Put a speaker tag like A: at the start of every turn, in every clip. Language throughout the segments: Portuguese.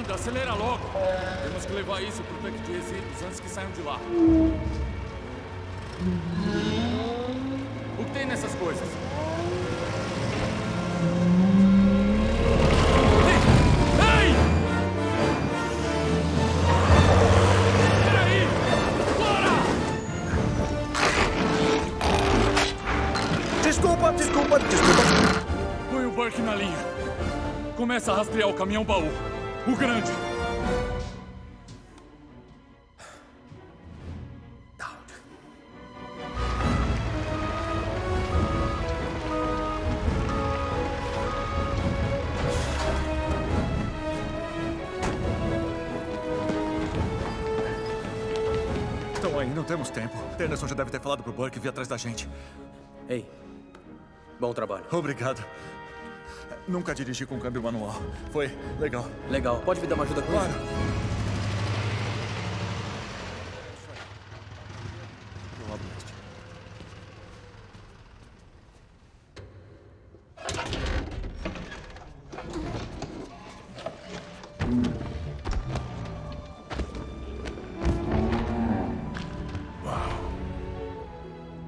A: Anda, acelera logo. Temos que levar isso pro tanque de resíduos antes que saiam de lá. O que tem nessas coisas? Ei! Peraí! Bora!
B: Desculpa.
A: Põe o Burke na linha. Começa a rastrear o caminhão-baú. O grande.
B: Estão aí, não temos tempo. Anderson já deve ter falado pro Burke vir atrás da gente.
C: Ei, bom trabalho.
B: Obrigado. Nunca dirigi com câmbio manual. Foi legal.
C: Legal. Pode me dar uma ajuda com
B: Claro.
C: isso?
B: Eu abro este.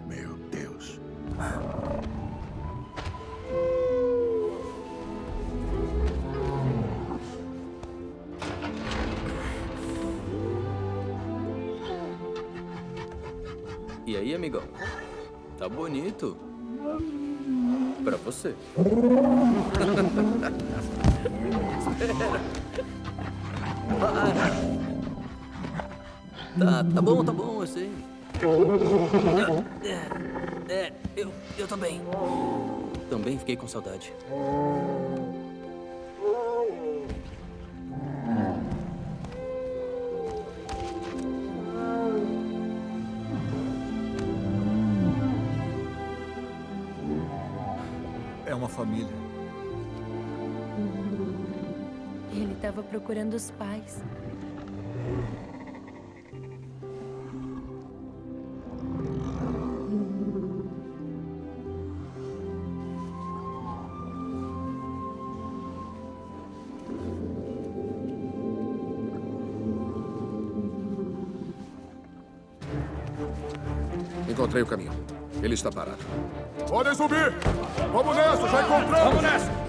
D: Meu Deus.
C: E aí, amigão? Tá bonito. Pra você. Espera. Para. Tá bom, eu sei. Eu também. Também fiquei com saudade.
B: É uma família.
E: Ele estava procurando os pais.
D: Encontrei o caminhão. Ele está parado.
F: Podem subir! Vamos nessa, já encontramos!
A: Vamos nessa!